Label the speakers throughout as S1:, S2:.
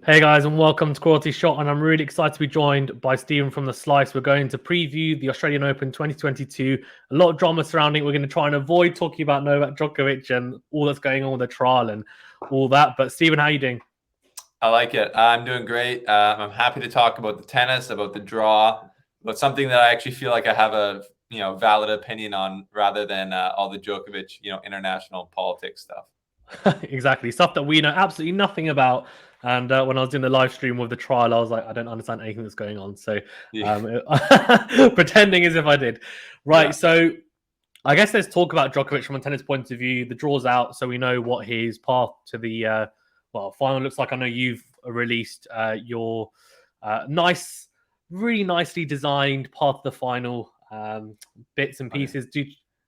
S1: Hey guys, and welcome to Quality Shot. And I'm really excited to be joined by Stephen from The Slice. We're going to preview the Australian Open 2022. A lot of drama surrounding it. We're going to try and avoid talking about Novak Djokovic and all that's going on with the trial and all that. But Stephen, how are you doing?
S2: I like it. I'm doing great. I'm happy to talk about the tennis, about the draw, about something that I actually feel like I have a valid opinion on, rather than all the Djokovic international politics stuff.
S1: Exactly. Stuff that we know absolutely nothing about. And when I was doing the live stream with the trial, I was like, I don't understand anything that's going on. So
S2: Yeah,
S1: pretending as if I did.
S2: yeah,
S1: Right. So I guess let's talk about Djokovic from a tennis point of view. The draw's out, so we know what his path to the final looks like. I know you've released your really nicely designed path to the final bits and
S2: okay.
S1: pieces. Do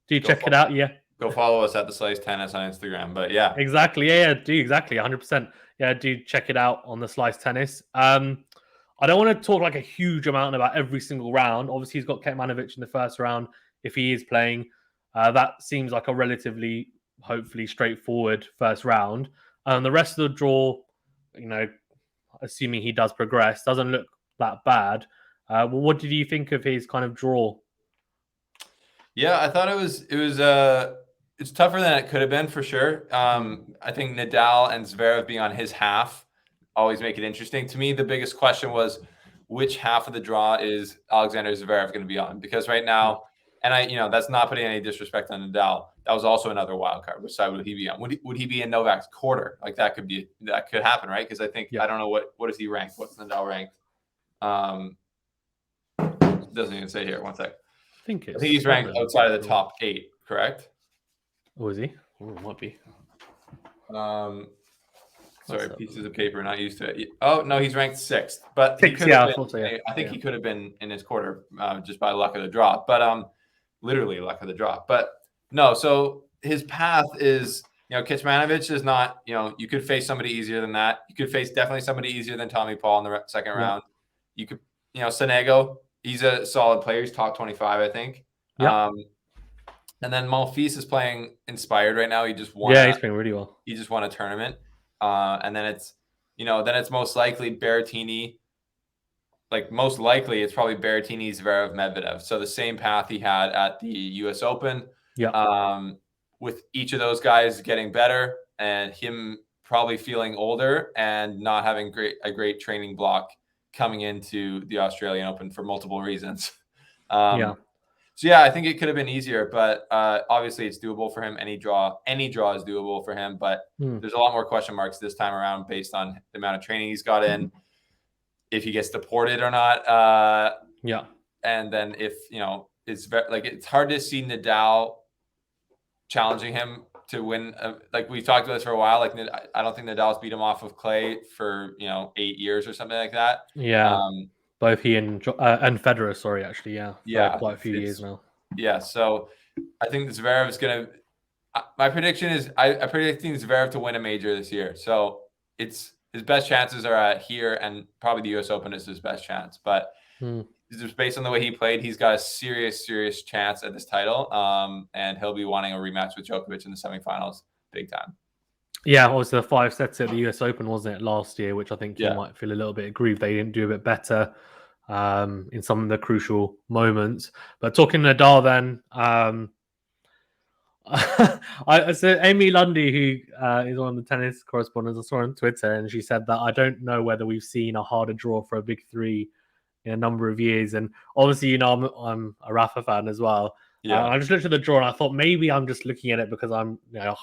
S2: Go
S1: check it
S2: follow,
S1: out. Yeah,
S2: go follow us at the Slice Tennis on Instagram. But yeah,
S1: exactly. Yeah, do exactly 100%. Yeah, do check it out on the Slice Tennis. I don't want to talk like a huge amount about every single round. Obviously, he's got Kekmanovic in the first round if he is playing. That seems like a relatively, hopefully, straightforward first round. And the rest of the draw, you know, assuming he does progress, doesn't look that bad. Well, what did you think of his kind of draw?
S2: yeah. I thought it's tougher than it could have been for sure. I think Nadal and Zverev being on his half always make it interesting. To me, the biggest question was which half of the draw is Alexander Zverev going to be on? Because right
S1: Yeah,
S2: now, and that's not putting any disrespect on Nadal. That was also another wild card. Which side would he be on? Would he be in Novak's quarter? Like that could happen, right? Because
S1: yeah.
S2: I don't know what is he ranked? What's Nadal ranked? Um, doesn't even say here. One sec.
S1: I think
S2: I
S1: it's
S2: think he's ranked
S1: 7. I'm
S2: outside
S1: pretty
S2: of the
S1: sure.
S2: top 8. Correct.
S1: Oh, is he? Oh, might be.
S2: Um,
S1: Let's
S2: Sorry,
S1: have a
S2: pieces of
S1: look.
S2: paper not used to it. Oh no, he's ranked 6th, but he
S1: 6,
S2: could have
S1: yeah, I
S2: been.
S1: thought so. Yeah,
S2: I think
S1: yeah,
S2: he could have been in his quarter just by luck of the draw. But literally luck of the draw. But no, so his path is Kecmanovic is not you could face somebody easier than that. You could face definitely somebody easier than Tommy Paul in the second
S1: yeah,
S2: round. You could Sonego. He's a solid player. He's top 25, I think.
S1: yeah,
S2: And then Monfils is playing inspired right now.
S1: yeah. He's playing really well.
S2: He just won a tournament. And then it's most likely Berrettini. Like most likely, it's probably Berrettini, Zverev, Medvedev. So the same path he had at the U.S. Open,
S1: Yeah,
S2: with each of those guys getting better and him probably feeling older and not having a great training block coming into the Australian Open for multiple reasons.
S1: yeah.
S2: Um, so yeah, I think it could have been easier, but obviously it's doable for him. Any draw is doable for him, but
S1: Hmm.
S2: there's a lot more question marks this time around based on the amount of training he's got in, if he gets deported or not,
S1: Yeah,
S2: and then if it's hard to see Nadal challenging him to win. Like we've talked about this for a while. Like I don't think Nadal's beat him off of clay for 8 years or something like that.
S1: yeah.
S2: Um,
S1: Both he and Federer, sorry, actually, yeah, for
S2: yeah,
S1: quite a few years
S2: it's
S1: now.
S2: yeah. So I think Zverev is going to. My prediction is I'm predicting Zverev to win a major this year. So it's his best chances are at here, and probably the U.S. Open is his best chance. But
S1: Hmm.
S2: just based on the way he played, he's got a serious chance at this title. And he'll be wanting a rematch with Djokovic in the semifinals, big time.
S1: Yeah, obviously the 5 sets at the US Open, wasn't it, last year, which I think he
S2: Yeah,
S1: might feel a little bit aggrieved they didn't do a bit better in some of the crucial moments. But talking Nadal then, so Amy Lundy, who is one of the tennis correspondents, I saw on Twitter, and she said that I don't know whether we've seen a harder draw for a big three in a number of years. And obviously, I'm a Rafa fan as well.
S2: yeah,
S1: I just looked at the draw and I thought maybe I'm just looking at it because I'm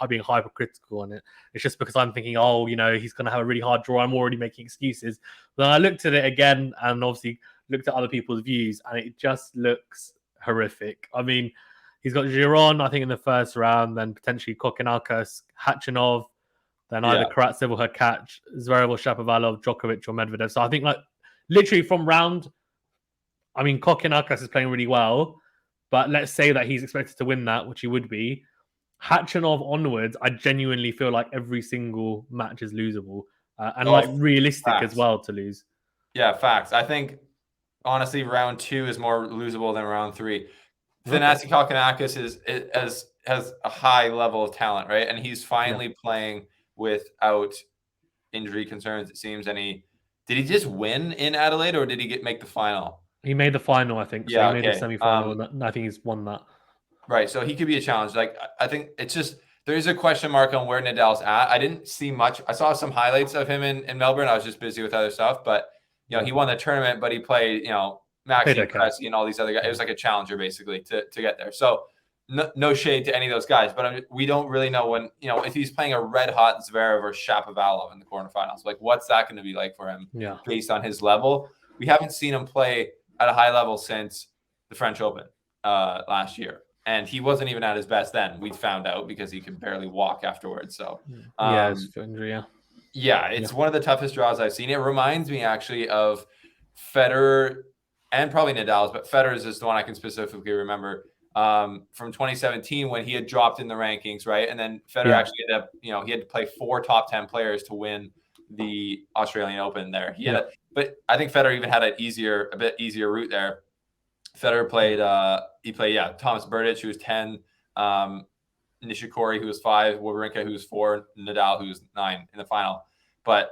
S1: being hypercritical on it. It's just because I'm thinking, oh, he's going to have a really hard draw. I'm already making excuses. But then I looked at it again and obviously looked at other people's views, and it just looks horrific. I mean, he's got Giron, I think, in the first round, then potentially Kokonakis, Khachanov, then either
S2: yeah.
S1: Karatsev or Hurkacz, Zverev or Shapovalov, Djokovic or Medvedev. So I think literally from round, I mean, Kokonakis is playing really well, but let's say that he's expected to win that, which he would be. Khachanov onwards, I genuinely feel like every single match is losable and
S2: Oh,
S1: realistic as
S2: facts.
S1: well to lose.
S2: Yeah, facts. I think honestly, round 2 is more losable than round 3.
S1: Okay.
S2: Thanasi Kalkinakis has a high level of talent, right? And he's
S1: Yeah.
S2: finally playing without injury concerns, it seems. Did he just win in Adelaide, or did he make the final?
S1: He made the final, I think. So
S2: Yeah,
S1: he made the
S2: okay.
S1: semi-final, and I think he's won that.
S2: Right, so he could be a challenge. Like, I think it's just there is a question mark on where Nadal's at. I didn't see much. I saw some highlights of him in Melbourne. I was just busy with other stuff, but he won the tournament, but he played Maxime Cressy and all these other guys. It was like a challenger basically to get there. So no shade to any of those guys, but we don't really know when if he's playing a red hot Zverev or Shapovalov in the quarterfinals. Like, what's that going to be like for him?
S1: Yeah,
S2: based on his level, we haven't seen him play at a high level since the French Open last year. And he wasn't even at his best then. We found out because he could barely walk afterwards. So
S1: it's injury,
S2: it's one of the toughest draws I've seen. It reminds me actually of Federer and probably Nadal's, but Federer's is the one I can specifically remember from 2017 when he had dropped in the rankings, right? And then Federer actually ended up, he had to play 4 top 10 players to win the Australian Open there. But I think Federer even had a bit easier route there. Federer played Thomas Berdych, who was 10, Nishikori, who was 5, Wawrinka, who was 4, Nadal, who was 9 in the final. But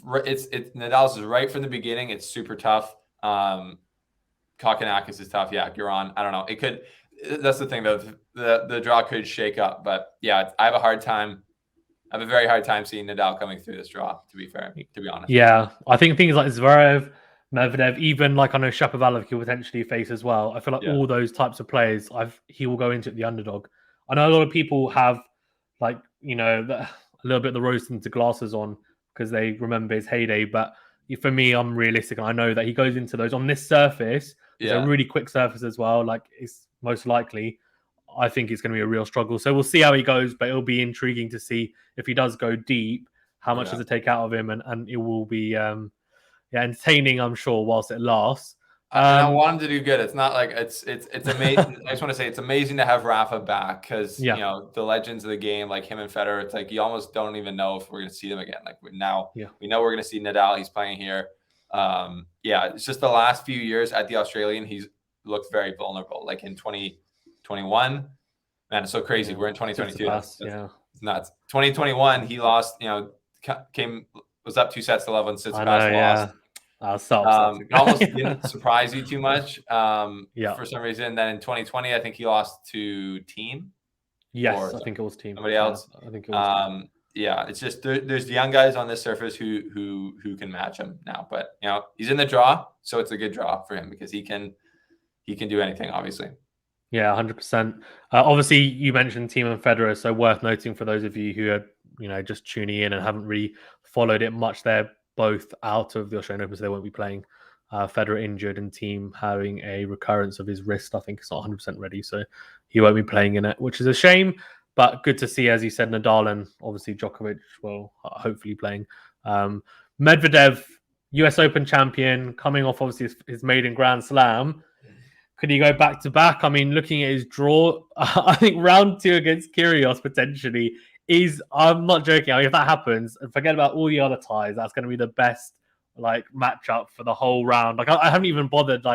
S2: Nadal's is right from the beginning. It's super tough. Kokkinakis is tough. Yeah, Giron. I don't know. It could. That's the thing though. The draw could shake up. But yeah, I have a very hard time seeing Nadal coming through this draw. To be honest.
S1: Yeah, I think things like Zverev, Medvedev, even like I know Shapovalov could potentially face as well. I feel like all those types of players, he will go into the underdog. I know a lot of people have a little bit of the rose-tinted glasses on because they remember his heyday. But for me, I'm realistic, and I know that he goes into those on this surface. It's a really quick surface as well. Like, it's most likely, I think it's going to be a real struggle. So we'll see how he goes, but it'll be intriguing to see if he does go deep, how much does it take out of him, and it will be entertaining, I'm sure, whilst it lasts.
S2: And I want him to do good. It's not like it's amazing. I just want to say it's amazing to have Rafa back because the legends of the game, like him and Federer, it's like you almost don't even know if we're going to see them again. Like now, we know we're going to see Nadal. He's playing here. It's just the last few years at the Australian, he's looked very vulnerable. Like in 2021, man, it's so crazy. We're in 2022. It's nuts. 2021, he lost. Was up 2 sets to 11. Tsitsipas lost. It almost didn't surprise you too much for some reason. Then in 2020, I think he lost to Team.
S1: Yes, I think it was Team.
S2: Somebody else.
S1: I think it was Team.
S2: It's just there's the young guys on this surface who can match him now. But he's in the draw, so it's a good draw for him because he can do anything, obviously.
S1: Yeah, 100%. Obviously, you mentioned Team and Federer, so worth noting for those of you who are just tuning in and haven't really followed it much. They're both out of the Australian Open, so they won't be playing. Federer injured and Team having a recurrence of his wrist. I think it's not 100% ready, so he won't be playing in it, which is a shame. But good to see, as you said, Nadal and obviously Djokovic will hopefully playing. Medvedev, US Open champion, coming off obviously his maiden Grand Slam. Could he go back to back? I mean, looking at his draw, I think round 2 against Kyrgios potentially is, I'm not joking. I mean, if that happens, and forget about all the other ties, that's going to be the best matchup for the whole round. I haven't even bothered.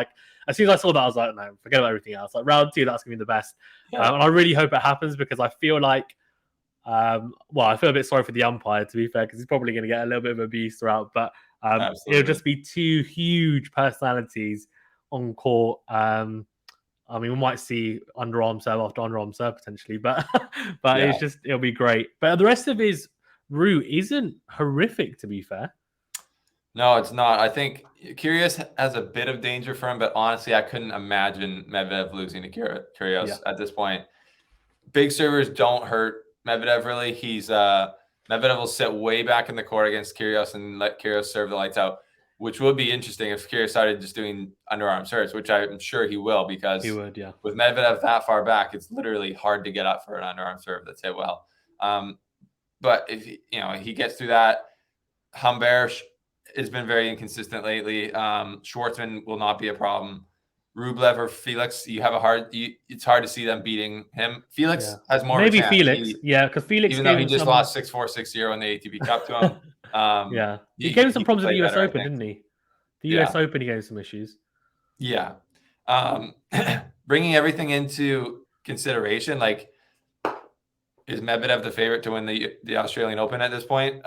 S1: As soon as I saw that, I was like, no, forget about everything else. Round 2, that's going to be the best. And I really hope it happens because I feel like, I feel a bit sorry for the umpire, to be fair, because he's probably going to get a little bit of abuse throughout. But it'll just be 2 huge personalities on court. I mean, we might see underarm serve after underarm serve potentially, but it'll be great. But the rest of his route isn't horrific, to be fair.
S2: No, it's not. I think Kyrgios has a bit of danger for him, but honestly, I couldn't imagine Medvedev losing to Kyrgios at this point. Big servers don't hurt Medvedev really. Medvedev will sit way back in the court against Kyrgios and let Kyrgios serve the lights out, which would be interesting if Kyrgios started just doing underarm serves, which I'm sure he will because
S1: he would,
S2: with Medvedev that far back, it's literally hard to get up for an underarm serve that's hit well. But if he gets through that, Humbert has been very inconsistent lately. Schwartzman will not be a problem. Rublev or Felix, it's hard to see them beating him. Felix has more.
S1: Maybe Felix, because Felix,
S2: even though he just lost 6-4, 6-0 in the ATP Cup to him.
S1: He gave him some problems at the US Open, didn't he? The US Open, he gave some issues.
S2: Yeah. Bringing everything into consideration, Is Medvedev the favorite to win the Australian Open at this point?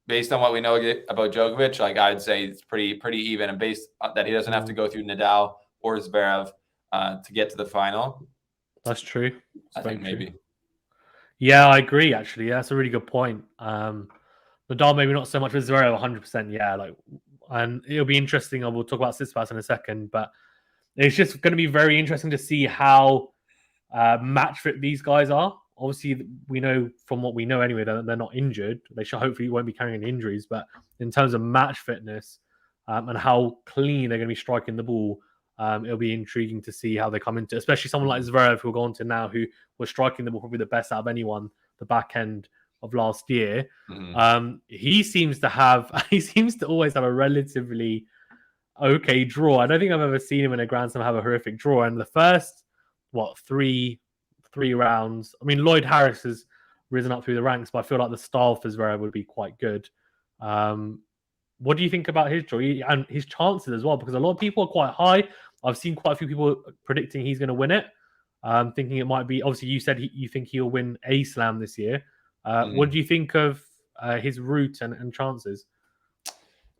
S2: Based on what we know about Djokovic, like I'd say it's pretty even, and based on that he doesn't have to go through Nadal or Zverev to get to the final.
S1: That's true.
S2: I think maybe.
S1: Yeah, I agree. Actually, yeah, that's a really good point. Nadal maybe not so much with Zverev, 100%. Yeah, like, and it'll be interesting. We'll talk about Tsitsipas in a second, but it's just going to be very interesting to see how match fit these guys are. Obviously, we know from what we know anyway that they're not injured. They should hopefully won't be carrying any injuries. But in terms of match fitness and how clean they're going to be striking the ball, it'll be intriguing to see how they come into, especially someone like Zverev, who we'll go on to now, who was striking the ball probably the best out of anyone the back end of last year. He seems to always have a relatively okay draw. I don't think I've ever seen him in a Grand Slam have a horrific draw. And the first three rounds. I mean, Lloyd Harris has risen up through the ranks, but I feel like the style for Zverev would be quite good. What do you think about his draw and his chances as well? Because a lot of people are quite high. I've seen quite a few people predicting he's going to win it. Thinking it might be. Obviously, you said you think he'll win a slam this year. What do you think of his route and chances?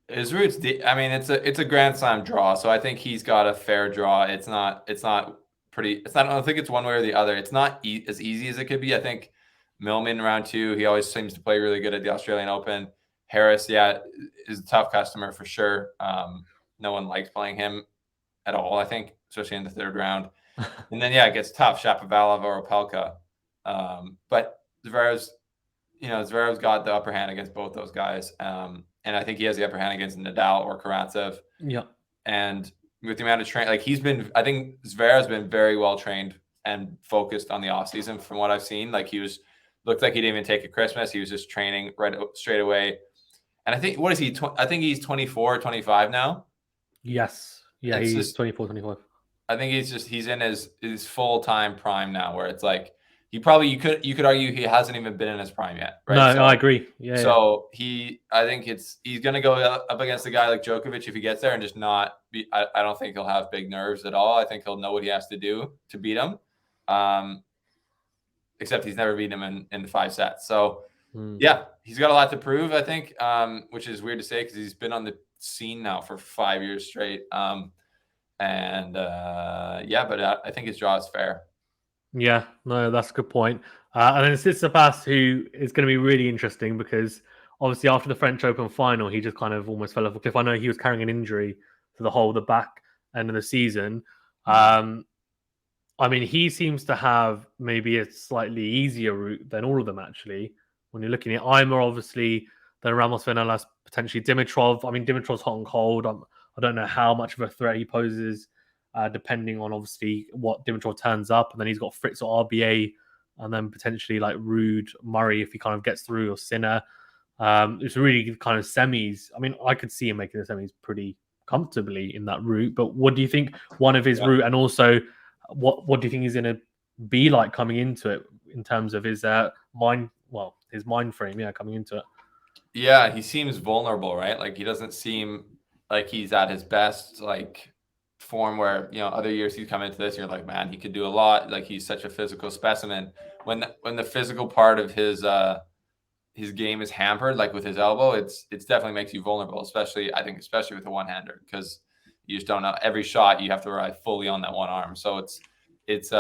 S2: His route's I mean, it's a Grand Slam draw, so I think he's got a fair draw. It's not pretty. I don't think it's one way or the other. It's not as easy as it could be. I think Millman round 2, he always seems to play really good at the Australian Open. Harris, yeah, is a tough customer for sure. No one likes playing him at all, I think, especially in the third round. And then, yeah, it gets tough. Shapovalov or Opelka. But Zverev's got the upper hand against both those guys. And I think he has the upper hand against Nadal or Karatsev.
S1: Yeah.
S2: And with the amount of training, like I think Zverev's been very well trained and focused on the off season from what I've seen. Like looked like he didn't even take a Christmas. He was just training straight away. And I think, what is he? I think he's 24, 25 now.
S1: Yes. Yeah, he's 24, 25.
S2: I think he's in his full-time prime now, where it's like you could argue he hasn't even been in his prime yet, right?
S1: No, I agree. Yeah.
S2: So I think he's going to go up against a guy like Djokovic if he gets there and just not be. I don't think he'll have big nerves at all. I think he'll know what he has to do to beat him. Except he's never beaten him in 5 sets. So yeah, he's got a lot to prove, I think, which is weird to say because he's been on the scene now for 5 years straight. But I think his draw is fair.
S1: Yeah, no, that's a good point. And then Tsitsipas, who is going to be really interesting because obviously after the French Open final, he just kind of almost fell off a cliff. I know he was carrying an injury to the back end of the season. I mean, he seems to have maybe a slightly easier route than all of them, actually. When you're looking at Eimer, obviously, then Ramos Vinelas, potentially Dimitrov. I mean, Dimitrov's hot and cold. I don't know how much of a threat he poses, depending on, obviously, what Dimitrov turns up. And then he's got Fritz or RBA, and then potentially like Rude, Murray, if he kind of gets through, or Sinner. It's really kind of semis. I mean, I could see him making the semis pretty comfortably in that route. But what do you think one of his route, and also what do you think he's going to be like coming into it in terms of his mind frame, coming into it?
S2: Yeah, he seems vulnerable, right? Like he doesn't seem like he's at his best like form where, other years he's come into this, you're like, man, he could do a lot. Like he's such a physical specimen. When the physical part of his game is hampered, like with his elbow, it's definitely makes you vulnerable, especially with a one-hander, because you just don't know. Every shot you have to rely fully on that one arm. So it's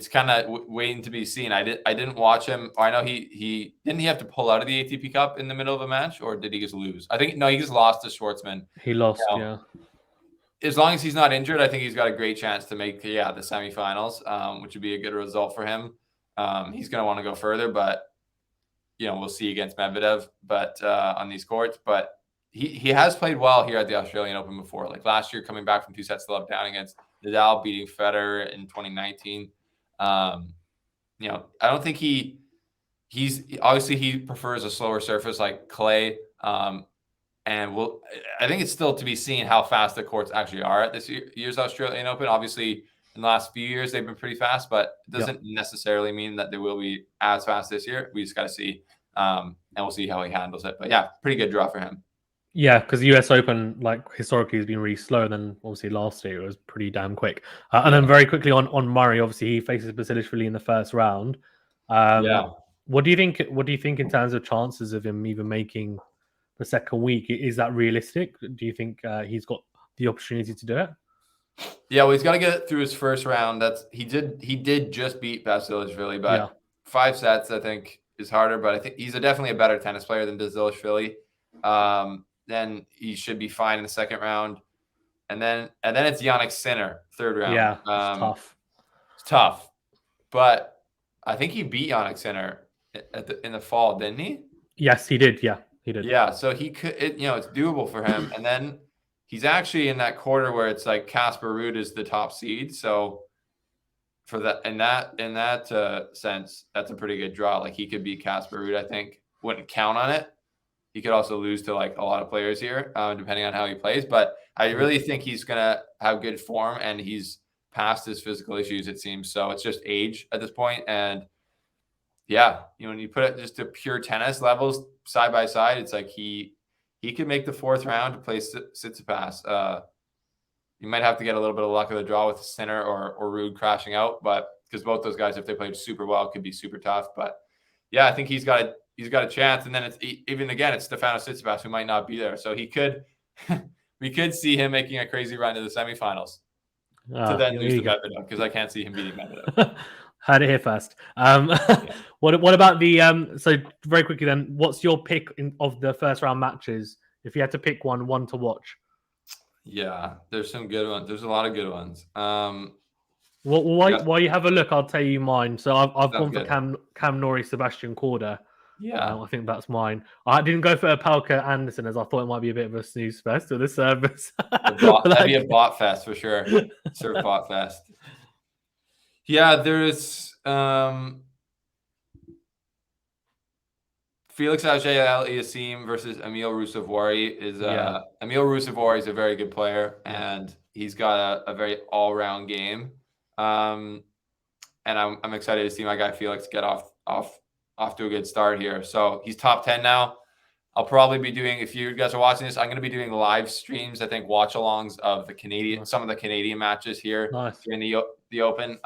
S2: kind of waiting to be seen. I didn't watch him. I know he didn't have to pull out of the ATP Cup in the middle of a match, or did he just lose? I think no, he just lost to Schwartzman.
S1: He lost, yeah.
S2: As long as he's not injured, I think he's got a great chance to make the semifinals, which would be a good result for him. He's going to want to go further, but we'll see against Medvedev, but on these courts. But he has played well here at the Australian Open before. Like last year, coming back from 2 sets to love down against Nadal, beating Federer in 2019. I don't think he's obviously he prefers a slower surface like clay. I think it's still to be seen how fast the courts actually are at this year's Australian Open. Obviously, in the last few years, they've been pretty fast, but it doesn't necessarily mean that they will be as fast this year. We just got to see, and we'll see how he handles it. But yeah, pretty good draw for him.
S1: Yeah, because the US Open, like historically, has been really slow. And then obviously last year it was pretty damn quick. And then very quickly on Murray, obviously he faces Basilashvili in the first round.
S2: Yeah.
S1: What do you think? What do you think in terms of chances of him even making the second week? Is that realistic? Do you think he's got the opportunity to do it?
S2: Yeah, well, he's got to get through his first round. He did just beat Basilashvili, but
S1: Yeah.
S2: 5 sets I think is harder. But I think he's definitely a better tennis player than Basilashvili. Then he should be fine in the second round, and then it's Jannik Sinner third round.
S1: Yeah, it's tough.
S2: It's tough, but I think he beat Jannik Sinner in the fall, didn't he?
S1: Yes, he did. Yeah, he did.
S2: Yeah, so he could. It's doable for him, and then he's actually in that quarter where it's like Casper Ruud is the top seed. So for that, in that sense, that's a pretty good draw. Like he could beat Casper Ruud. I think wouldn't count on it. He could also lose to like a lot of players here, depending on how he plays. But I really think he's gonna have good form, and he's past his physical issues. It seems so. It's just age at this point, and yeah, when you put it just to pure tennis levels side by side, it's like he could make the fourth round to play Tsitsipas. You might have to get a little bit of luck of the draw with Sinner or Ruud crashing out, but because both those guys, if they played super well, could be super tough. But yeah, I think he's got a chance. And then it's Stefanos Tsitsipas who might not be there, so he could we could see him making a crazy run to the semifinals to then lose to Medvedev, because I can't see him beating Medvedev.
S1: Heard it here first. What about the so very quickly then? What's your pick of the first round matches? If you had to pick one to watch.
S2: Yeah, there's some good ones. There's a lot of good ones.
S1: While you have a look, I'll tell you mine. So I've gone for
S2: good.
S1: Cam Norrie, Sebastian Korda.
S2: Yeah,
S1: I think that's mine. I didn't go for Palka Anderson, as I thought it might be a bit of a snooze fest or the service.
S2: That'd be a bot fest for sure. Surf bot fest. Yeah, there's Felix Auger-Aliassime versus Emil Ruusuvuori. Emil Ruusuvuori is a very good player, and he's got a very all-round game. And I'm excited to see my guy Felix get off to a good start here. So he's top 10 now. I'll probably be doing, if you guys are watching this, I'm going to be doing live streams, I think watch-alongs of some of the Canadian matches here in the Open.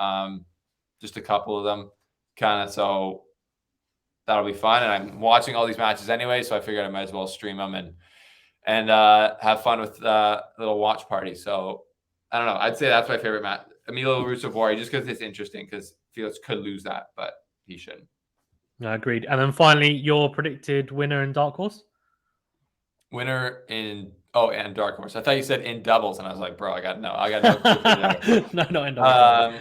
S2: Just a couple of them, kind of. So that'll be fun. And I'm watching all these matches anyway, so I figured I might as well stream them and have fun with a little watch party. So I don't know. I'd say that's my favorite match. Emilio Ruusuvuori, just because it's interesting, because Felix could lose that, but he shouldn't.
S1: Agreed. And then finally, your predicted winner in dark horse?
S2: Winner in and dark horse. I thought you said in doubles, and I was like, bro, I got no.
S1: No, not in doubles.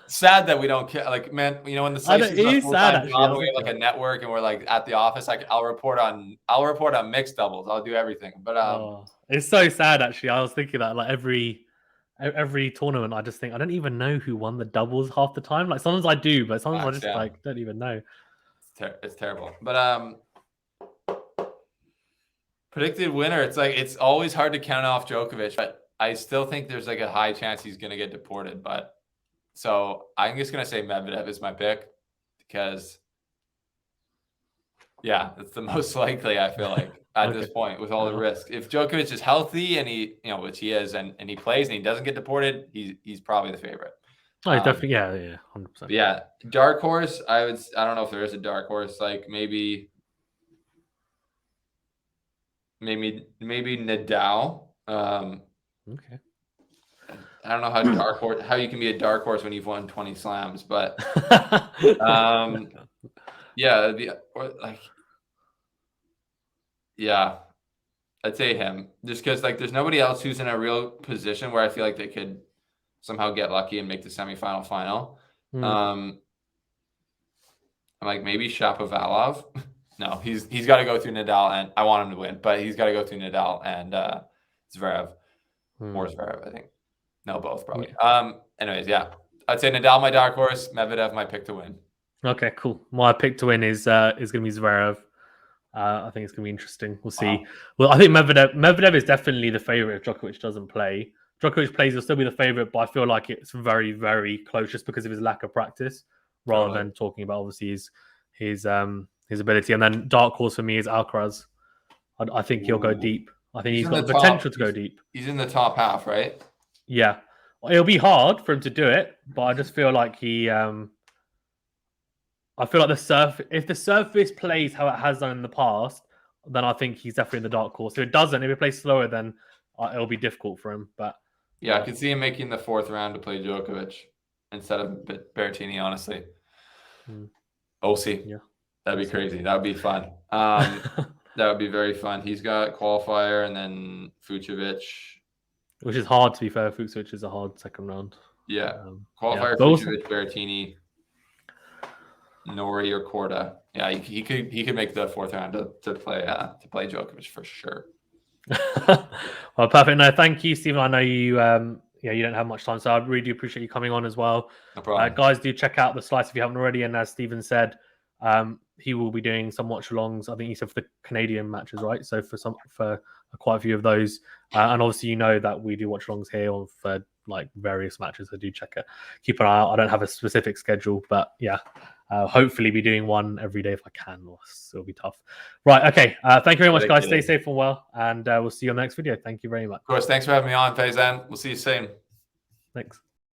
S2: Sad that we don't care. Like, man, when the site is full-time job, we have like a network, and we're like at the office. Like, I'll report on mixed doubles. I'll do everything. But
S1: it's so sad actually. I was thinking that like every tournament, I just think I don't even know who won the doubles half the time. Like sometimes I do, but sometimes I just like don't even know.
S2: It's terrible. But predicted winner. It's like it's always hard to count off Djokovic, but I still think there's like a high chance he's going to get deported. But so I'm just going to say Medvedev is my pick because, yeah, it's the most likely. I feel like at this point with all the risk. If Djokovic is healthy and he, which he is, and he plays and he doesn't get deported, he's probably the favorite.
S1: Oh, definitely, yeah, 100%.
S2: Yeah, dark horse. I don't know if there is a dark horse. Like maybe Nadal.
S1: Okay.
S2: I don't know how you can be a dark horse when you've won 20 slams, but I'd say him just because like there's nobody else who's in a real position where I feel like they could somehow get lucky and make the semifinal final. I'm like maybe Shapovalov. No, he's got to go through Nadal, and I want him to win, but he's got to go through Nadal and Zverev. More Zverev, I think. No, both probably. Yeah. Anyways, yeah, I'd say Nadal my dark horse, Medvedev my pick to win.
S1: Okay, cool. My pick to win is going to be Zverev. I think it's going to be interesting. We'll see. Wow. Well, I think Medvedev is definitely the favorite if Djokovic doesn't play. Djokovic plays, he'll still be the favorite, but I feel like it's very, very close just because of his lack of practice, rather than talking about obviously his ability. And then dark horse for me is Alcaraz. I think he'll go deep. I think
S2: He's
S1: he's
S2: in
S1: got
S2: the
S1: the potential
S2: top.
S1: to go deep.
S2: He's in the top half, right?
S1: Yeah. It'll be hard for him to do it, but I just feel like I feel like if the surface plays how it has done in the past, then I think he's definitely in the dark horse. If it doesn't, if it plays slower, then it'll be difficult for him. But
S2: yeah, I could see him making the 4th round to play Djokovic instead of Berrettini, honestly. We'll see.
S1: Yeah.
S2: That'd be crazy. That would be fun. That would be very fun. He's got qualifier and then Fucsovic.
S1: Which is hard, to be fair. Fucsovic is a hard second round.
S2: Yeah. Qualifier, Fucsovic, Berrettini, Nori or Korda. Yeah, he could make the 4th round to play Djokovic for sure.
S1: Well, perfect. No, thank you, Stephen. I know you you don't have much time, so I really do appreciate you coming on as well.
S2: No problem.
S1: Guys, do check out the slice if you haven't already. And as Stephen said, he will be doing some watch alongs. I think he said for the Canadian matches, right? So for quite a few of those, and obviously you know that we do watch alongs here for like various matches. So do check it. Keep an eye out. I don't have a specific schedule, but yeah. Hopefully be doing one every day if I can, or it'll be tough. Right, okay. Thank you very much, guys. Stay safe and well, and we'll see you on the next video. Thank you very much.
S2: Of course, thanks for having me on, Faizan. We'll see you soon.
S1: Thanks.